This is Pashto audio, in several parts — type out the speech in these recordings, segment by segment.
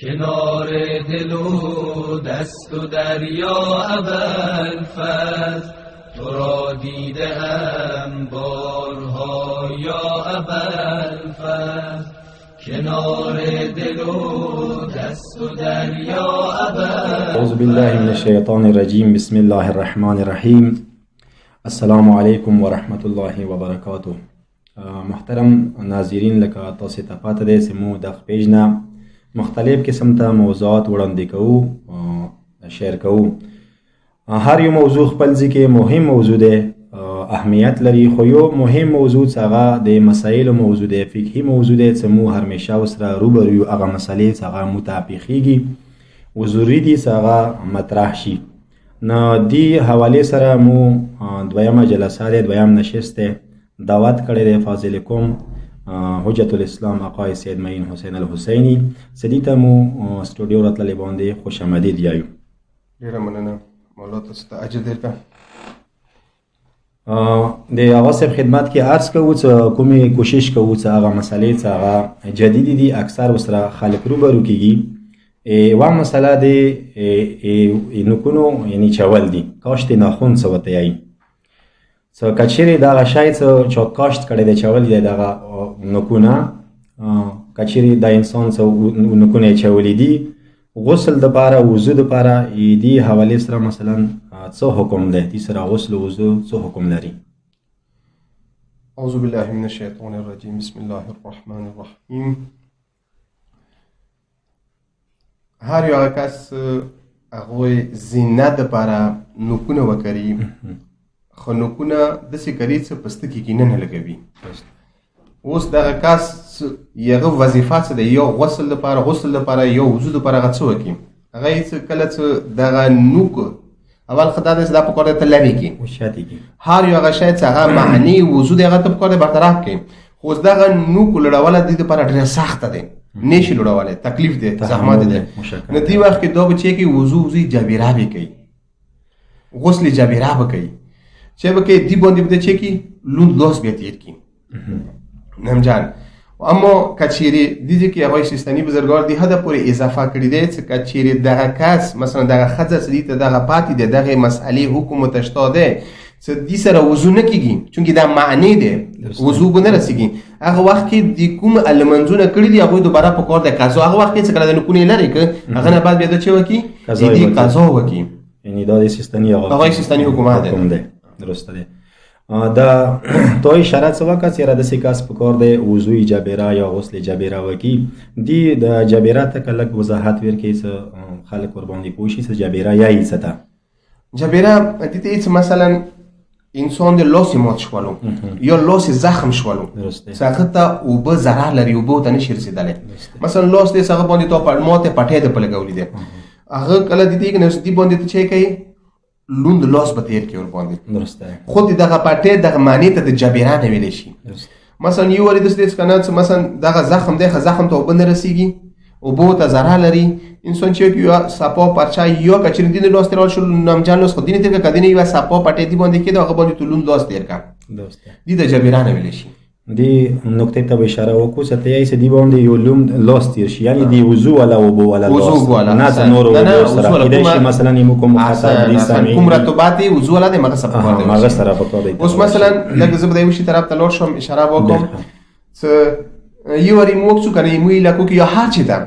کنار دل و دست و دریا ابوالفضل، تو را دیدم بارها یا ابوالفضل. کنار دل و دست و دریا ابوالفضل. اعوذ بالله من الشیطان الرجیم. بسم الله الرحمن الرحیم. السلام علیکم و رحمت الله و برکاته. محترم ناظرین، لکه تاسو ته پاته دی چې موږ د پیج نه مختلف قسم ته موضوعات وړاندې کوو، شیر کوو. هر یو موضوع خپل ځای کې مهم موضوع دی، اهمیت لري، خو یو مهم موضوع چې هغه د مسایلو موضوع دی، فقهي موضوع دی چې موږ همیشه ورسره روبرو یو. هغه مسلې چې هغه متفقېږي او ضروري دي چې هغه مطرح شي. نو دې حوالې سره موږ دویمه جلسه دی، دویم نشست دی دعوت کړی دی فاضل کوم حجت الاسلام آقای سید معین حسین الحسیني. سدی ته مو سټوډیو راتللی باندې خوش آمدید یایو. ډیره مننه مولا، تاسو ته اجر درکړه. د هغه صاحب خدمت کې عرض کوو چې کومې کوشش کوو چې هغه مسلې چې هغه جدیدي دي اکثر ورسره خلک روبرو کېږي. یوه مسله د نوکونو یعنی چول دي، کاشت ناخون څه ورته یایي. څه که چیرې دغه شی څه چا کاشت کړی دی، چول دی دغه نوکونه، که چیرې دا انسان څه نوکونه یې چولی دي، غسل دپاره وضو دپاره دې حوالې سره مثلا څه حکم دی؟ دې سره غسل و وضو څه حکم لري؟ اعوذ بالله من الشیطان الرجیم. بسم الله الرحمن الرحیم. هر یو هغه کس هغوی زینت دپاره نوکونه وکړي، خو نوکونه داسې کوي چې په سترګې کې نه لګوي. اوس دغه کس یغه وظیفه څه ده؟ یو غسل دپاره یو وضو دپاره هغه څه وکړي؟ هغه یې کله چې دغه نوک اول خو دا دی چې دا پکار دی ته لرې کړي. هر یو هغه شی چې هغه معنی وضو دی هغه ته پکار دی برطرف کړي. خو اوس دغه نوک لړول د دې دپاره ډېره سخته دی، نشي لړولی، تکلیف دی، زحمت دی. نو دې وخت کې دا به چې کوي وضو جبیره به کوي، غسل جبیره به کوي. چې به کوي دې باندې به چې کوي لوند لاس بیا تیر کړي. نمجان اما کچیری دیدی که آقای سیستانی بزرگوار دی حد پوری اضافه کردیده که کچیری دغه کس مثلا دغه خزه سدیت دغه پاتی ده دغه مسئله حکم تشتاده دی سره وضو نکیگی، چونکه دا معنی ده وضو بو نرسیگی. هغه وقت که دی کوم المنزونه کردی دی هغوی دوباره پکار ده قضا. هغه وقت که چکر ده نکونه لره که هغه نه بعد بیاده چه وکی؟ دی قضا وکی. یعنی دا دی سیستانی آقای سیستانی حکومت ده. درسته ده. دا تو اشاره څه وکړه چې را داسې کس پکار دی وضوء جبیره یا غسل جبیره وکړي. دی د جبیره ته که لږ وضاحت ورکړي چې خلک ورباندې پوه شي چې جبیره یایي څه ته؟ جبیره دې ته هېڅ مثلا انسان د لاس مات شولو یا لاس زخم شولو چې هغه ته اوبه ضرر لري، اوبه ورته نشي رسېدلی. مثلا لاس دی هغه باندې تا ماتې پټۍ ده په لګولې دی، هغه کله دې که دې باندې ته چې کوي لوند لاس به تیر کې ور باندې. درسته. خود دغه پټې دغه معنی ته د جبیره نه ویلی شي. مثلا یو وری داسې کنه چې مثلا دغه زخم دی، زخم ته اوبه نه رسیږي، اوبو ته ضرر لري. انسان چې یو سپا پرچا یا کچری دین لاس تیرال شو نمجان لاس خو دین تیر کدی نه یو سپا پټې دی باندې کې هغه باندې لوند لاس تیر کا. درسته. دې د جبیره نه ویلی شي. دی نقطه ته اشاره وکړو چې ته یې سدی باندې یو لوند لاس تیر شي، یعنی دی وضو ولا وبو ولا لاس نه نور سره کېدای شي مثلا نیمو کوم خاصه دي سامي کوم رطوبات وضو ولا د مغه سره مغه سره پکور دی. اوس مثلا لکه زه به یو شي طرف ته لور شم اشاره وکړم چې یو ری موږ څو کنه یو لکه کې هر چی ده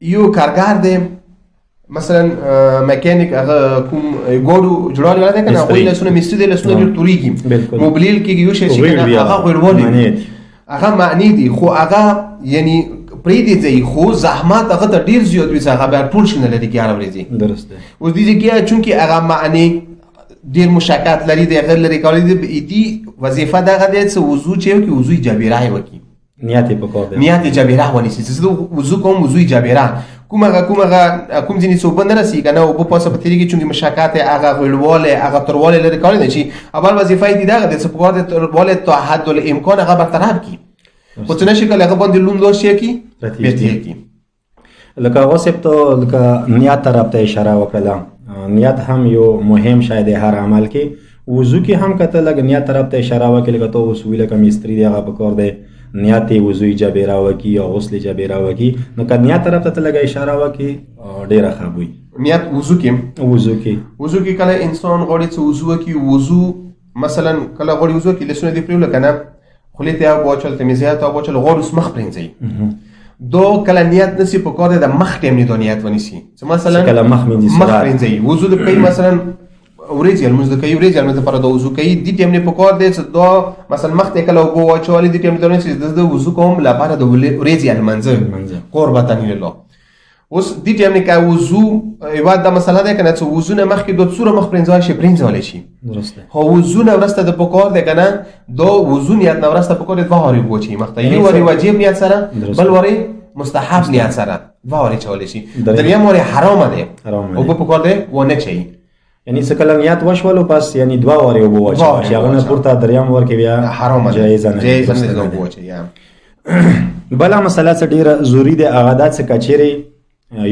یو کارګار دی مثلا میکانیک هغه کوم ګوډو جوړول نه کنه هغه لسونه مستری دی، لسونه توریږي موبلیل کې یو شي کنه هغه غوړول هغه معنی دی. خو هغه یعنی پرې دی ځای خو زحمت هغه ته ډیر زیات وي، هغه بیا ټول شنه لري کې هغه ورځي. درسته. اوس دې کې چونکی هغه معنی ډیر مشکلات لري دی، غیر لري کولای دی وظیفه دغه دی چې وضو چې کی وضو جبیره وکي، نیت پکور دی، نیت جبیره ونیسي چې وضو کوم وضو جبیره کوم ځینې څه اوبه نه رسي کنه اوبه پاسه په تیریږي، چونکې مشکلات هغه غړواله هغه ترواله لري کولای نه شي. اول وظیفه دې دغه د سپورت د ترواله ته حد الامکان هغه برطرف کی، خو څه نشي کله هغه باندې لوند لاس کی بیرته کی. لکه هغه سپ ته لکه نیت طرف ته اشاره وکړه. نیت هم یو مهم شی دی هر عمل کې. وضو کې هم کته لګ نیت طرف ته اشاره وکړه، لکه تو وسویله کم استری دی هغه پکور دی نیت وضو ایجابي راوکي او غسل ایجابي راوکي نو که نیت طرف ته لږه اشاره وکي ډېره ښه وي. نیت وضو کې کله انسان غواړي چې وضو وکړي، وضو مثلا کله غواړي وضو وکړي لاسونه دې پرېوله که نه خولې ته آب واچول، تمیزیات آب واچول، غواړي اوس مخ پرېنځوي. دو کله نیت نسی په کار دی د مخ ټایم نه دو نیت ونیسي چې مثلا کله مخ پرېنځوي. وضو د کوي مثلا ورځې لمونځ د کوي، ورځې لمونځ لپاره د وضو کوي، دې ټایم نه په کار دی چې دا مثلا مخ ته کله اوبه واچولې دې ټایم ته چې د وضو کوم لپاره د ورځې لمونځ قربتاً لله. اوس دې ټایم نه که وضو یوه دا مسله ده که نه چې وضو نه مخکې دو څومره مخ پرېنځولی شي پرېنځولی شي، خو وضو نه وروسته د په کار دی که نه دا وضو نیت نه وروسته په کار دی دوه وارې اوبه واچوي مخ ته، یو وارې واجب نیت سره، بل وارې مستحب نیت سره، دوه وارې چولی شي. دریم وارې حرامه دی اوبه په کار دی ونه چوي. یعنی څه کله نیت وشولو پس یعنی دوه وارې اوبه واچوي چې هغه نه پورته دریم وار کې بیا حرامه جایزه نه ده اوبه واچوي. بله مسله څه ډېره ضروري ده هغه دا چې که چیرې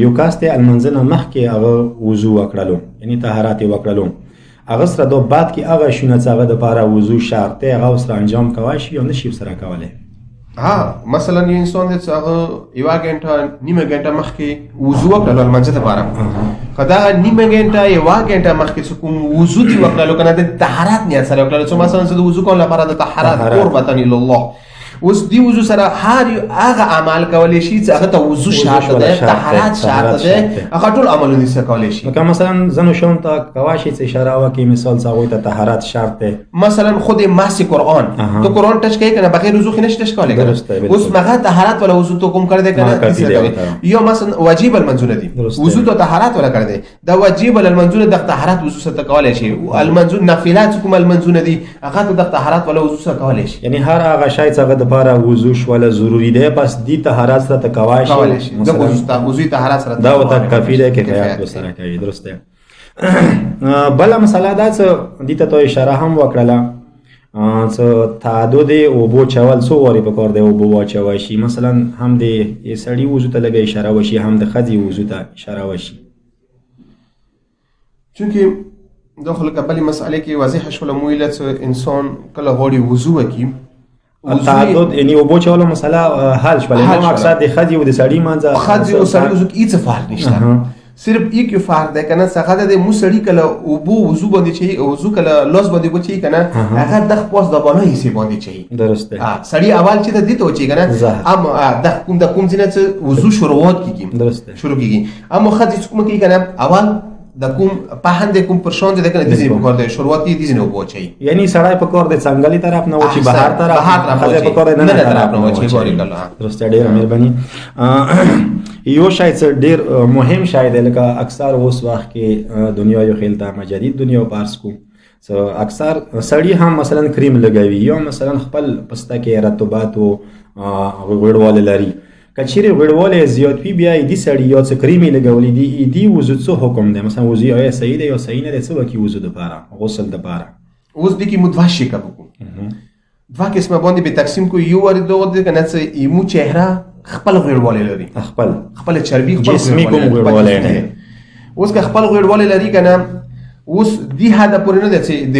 یو کس ته لمانځه نه مخکې هغه وضو وکړلو یعنی طهارت یې وکړلو، هغه سره دو بعد کې هغه شونه چې هغه دپاره وضو شرط دی هغه سره انجام کولی شي یا نه شي سره کولی. مثلا یو انسان دی چې هغه یوه ګنټه نیمه ګنټه مخکې وضو وکړلو لمانځه دپاره، که دغه نیمه ګنټه یوه ګنټه مخکې چې کوم وضو دې وکړلو که نه د طهارت نیت سره وکړلو چې مثلا زه د وضو کوم لپاره د طهارت قربتاً الله، اوس دی وضو سره هر یو هغه عمل کولی شي چې هغه ته وضو شرط دی، طهارت شرط دی، هغه ټول عملونه یې کولی شي. که مثلا زن و شوم ته کولی شي چې اشاره وکړي مثال چې هغوی ته طهارت شرط دی، مثلا خود مس قرآن تو قرآن ټچ کوي که نه بغیر وضو خو نشي ټچ کولی که نه، اوس مغه طهارت ولا وضو تو کوم کړی دی که نه، یا مثلا واجب المنځونه دي وضو تو طهارت ولا کړی دی، دا واجب المنځونه د طهارت وضو سره کولی شي، المنځونه نافلات کوم المنځونه دي هغه ته د طهارت ولا وضو سره کولی شي. یعنی هر هغه شی چې هغه دپاره وضو شوله ضروری دی پس دی طهارت سره ته کولی شي، وضو طهارت سره دا ورته کافي دی کفایت ورسره کوي. درست دی. بله مسله دا چې دې ته تو اشاره هم وکړله چې تعدد اوبو چول څو وارې په کار دی اوبه واچوی شي، مثلا هم د سړي وضو ته لږه اشاره وشي هم د ښځې وضو ته اشاره وشي. چونکې دا خو لکه بلې مسئلې کې واضحه شوله مو ویله چې انسان کله غواړي وضو وکړي تعدد یعنی اوبو چولو مسله حل شوله، نو مقصد د ښځې او د سړي منځه ښځې او سړي وضو کې هېڅ فرق نشته، صرف یک فرق دی که نه څه د مو سړي کله اوبو وضو باندې چوي وضو کله لاس باندې اوبه چوي که نه هغه دغ پاس د بالا حصې باندې چوي. درست دی. سړي اول چې ته دې ته وچوي که نه اما د کوم ځای نه چې وضو شروعات کېږي شروع کېږي، اما ښځې چې کومه کوي که نه اول د کوم پهن د کوم پرشان د کنه دې په کار دی شروعات کې دې نه وچي، یعنی سړی په کار د څنګهلی طرف نه وچی بهر طرف خځه په کار نه طرف نه وچی ګوري کله. درست ډیر مهرباني. یو شاید ډیر مهم شاید لکه اکثر اوس وخت کې دنیا یو خیل ته مجدد دنیا پارس کو اکثر سړی هم مثلا کریم لګوي یا مثلا خپل پسته کې رطوبات او غوړواله لري، کچېرې غوړوالی زیات وي بیا دې سړي یا څه کریم یې لګولی دي دې وضو څه حکم دی؟ مثلا وضو آیا صحیح دی یا صحیح نه دی؟ څه وکړي وضو دپاره غسل دپاره؟ اوس دې کې مو دوه شکه وکړو، دوه قسمه باندې به تقسیم کو. یو وارې دغه دی که نه چې ایمو چهره خپل غوړوالی لري، خپل چربي خپل جسمي کوم غوړوالی نه. اوس که خپل غوړوالی لري که نه اوس دې حده پورې نه ده چې د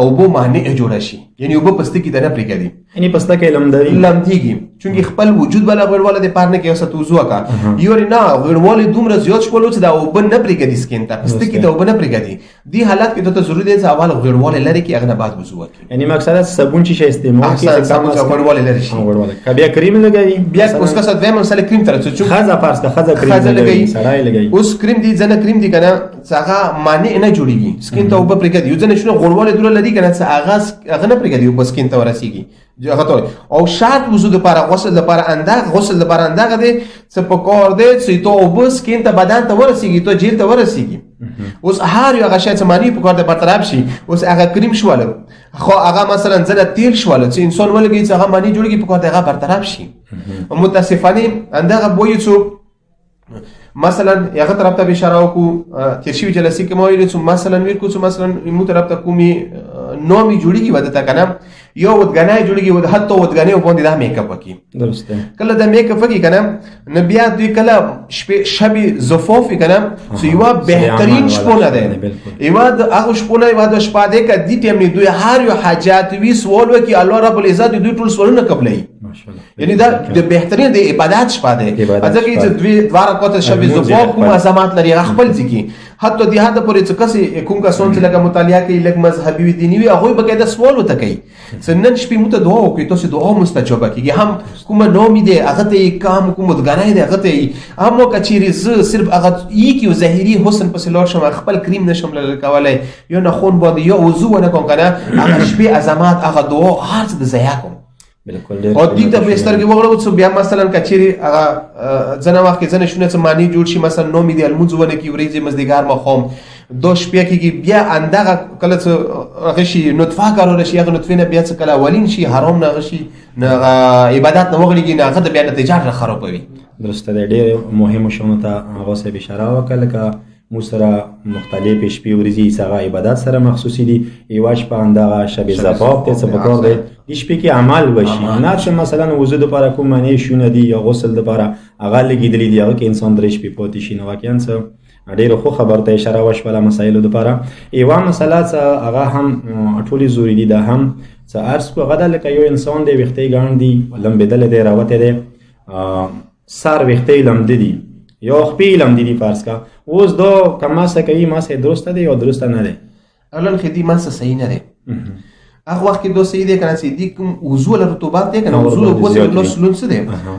اوبو مانع جوړه شي، یعنی اوبه پسته کې د نه پرېږدي، یعنی پسته کې لمدېږي چونکې خپل وجود بله غوړوالی د پار نه کې یو څه وضو وکړه، یورې نه غوړوالی دومره زیات شولو چې دا اوبه نه پرېږدي سکین ته، پسته کې د اوبه نه پرېږدي، دې حالت کې ته ضروري دی چې اول غوړوالی لرې کړي هغه نه بعد وضو وکړي. یعنی مقصد صابون چې شی استعمال کړي صابون چې غوړوالی لرې شي، که بیا کریم لګوي بیا اوس که څه دویمه مسله کریم ته راځو، ښځه فرض کړه ښځه کریم لګوي سړی لګوي، اوس کریم دي ځنه کریم دي که نه چې هغه مانع نه جوړېږي سکین ته اوبه پرېږدي، یو ځنه شنو غوړوالی دومره لري که نه چې هغه نه پرېږدي اوبه سکین ته ورسېږي او شرط وضو دپاره غسل دپاره غسل دپاره اندغه دی چې په کار دی چې تو اوبه سکین ته بدن ته ورسېږي تو جیل ته ورسېږي. اوس هر یو هغه شی چې معنی په کار دی برطرف شي، اوس هغه کریم شوله خو هغه مثلا ځنه تیل شوله چې انسان ولګوي چې هغه معنی جوړېږي په کار دی هغه برطرف شي. متاسفانه اندغه بوی څو مثلا هغه طرف ته اشاره وکړو تیر شوي جلسې کې ما ویلي چې مثلا ویل کو چې مثلا مو طرف ته کومې نومي جوړېږي وده ته که نه یو ودګنی جوړېږي حتی ودګنۍ باندې دا میک اپ وکړي. درست دی. کله دا میک اپ وکړي که نه نو بیا دوی کله شب زفاف وي که نه چې یوه بهترین شپونه دی، یوه د هغه شپونه یوه د شپه دی که دې ټایم نه دوی هر یو حاجات وي سوال وکړي الله رب العزت دوی ټول سوالونه قبلوي. یعنی دا د بهترین د عبادت شپه ده ځکه چې دوه رکعات شب زوفو کوم عظمت لري خپل ځکه حتی د هدا پورې څه کسي کوم کسون چې لکه مطالعه کوي لکه مذهبي وي دیني وي هغه به کېده سوال وته کوي سنن شپې مو ته دعا وکړي تاسو دعا مستجابه کیږي هم کومه نومي ده هغه ته کام کوم دغنای ده هغه ته هم کچيري صرف هغه یو ظاهري حسن په سلور شم خپل کریم نشم لکولای یو نه خون باندې یو وضو نه کوم کنه هغه شپې عظمت هغه دعا هر څه د ضایع کوم بالکل او دې ته په سترګې وګورو چې بیا مثلا کچيري هغه ځنه وخت کې ځنه شونه څه معنی جوړ شي مثلا نومي دی المنځونه کې ورېځي مزدګار مخوم دو شپې کې بیا اندغه کله څه هغه شي نطفه کارول شي هغه نطفه نه بیا څه کله ولین شي حرام نه غشي نه عبادت نه وغړيږي نه هغه د بیا نتیجه خرابوي درسته دی ډېر مهمه شونه ته هغه څه اشاره وکړه که مو سره مختلف شپې ورځې څنګه عبادت سره مخصوصي دي ایواش په اندغه شب زفاف ته څه پکور دی د شپې کې عمل وشي نه چې مثلا وضو لپاره کوم معنی شونه دي یا غسل لپاره هغه لګیدلی دی هغه کې انسان درې شپې پاتې شي نو واقعا څه ډېر خو خبرته اشاره وشوله مسایلو لپاره ایوا مسله څه هغه هم ټولي ضروري دي دا هم څه ارس کو غدا لکه یو انسان دی وختي ګاندي لمبدل دی راوته دی سار وختي لمد دي یو خپې لمد دي فرض کا اوس دو کما څه کوي ما سه درسته دی یا درسته نه دی اولن خدي ما څه صحیح نه دی هغه وخت کې دوه صحیح دی کنه سي دي کوم وضو له رطوبات دی کنه وضو له قوت له سلونس دی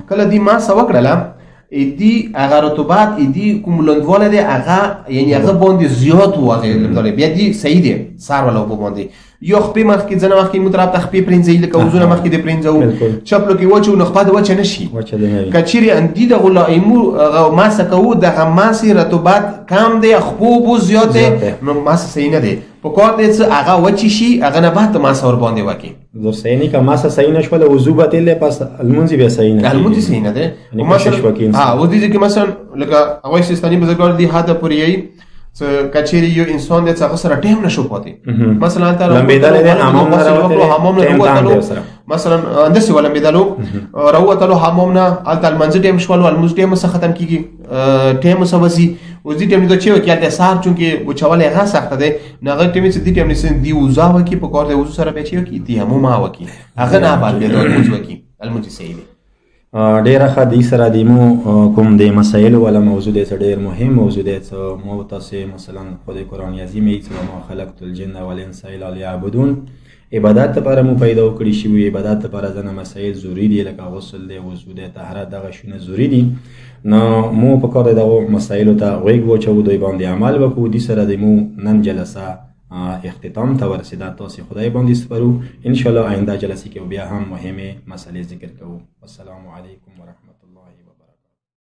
کله دی ما څه وکړه ادي هغه رطوبات ادي کوم لندواله دی هغه یعنی هغه باندې زیات وغه بیا دی صحیح دی سار ولا وب باندې یو خپې مخ کې ځنه وخت کې متراب تخپې پرنځي لکه وزونه مخ کې د پرنځو چپلو کې وچو نو خپه د وچ نشي کچيري اندي د غلا ایمو ما سکو د غماسي رطوبات کم دی خپو بو زیات نو ما صحیح نه دی په کوم دې څه هغه وچی شي هغه نه بعد ما سور باندې وکی زه صحیح نه کما صحیح نشول وضو به تل پس المنځي به صحیح نه المنځي صحیح نه دی مثلا و دې کې مثلا لکه هغه سیستاني بزرګر دی هدا پوری څه کچيري یو انسان د څنګه سره ټیم نشو پاتې مثلا انت لمبیدل د حمام نه مثلا اندسي ولا ميدالو راوتلو حمام نه الته المنځ ټیم شوالو المنځ ټیم څخه ختم کیږي ټیم سوسي او دې ټیم د چیو کې د سار چونکه وچواله هغه سخت ده نه ټیم چې دې ټیم نسن دی وزاو کې په کار د وزو سره بچیو کې دی همو ما وکی هغه نه بعد د المنځ وکی المنځ صحیح دی ډیره ښه دی سره د مو کوم د مسایل ولا موضوع دی ډیر مهم موضوع دی چې مو تاسو مثلا خدای قرآن عظیم یې چې ما خلقت الجن والانس الا ليعبدون عبادت لپاره مو پیدا کړی شی عبادت لپاره ځنه مسایل ضروری دي لکه غسل دی وضو دی طهارت دغه شونه ضروری دي نو مو په کار دغه مسایل ته غوږ وچو دوی باندې عمل وکړو دي سره د مو نن جلسه اختتام ته ورسیده تاسو خدای باندې سپارو ان شاء الله آینده جلسه کې بیا هم مهمه مسلې ذکر کوو. السلام علیکم ورحمت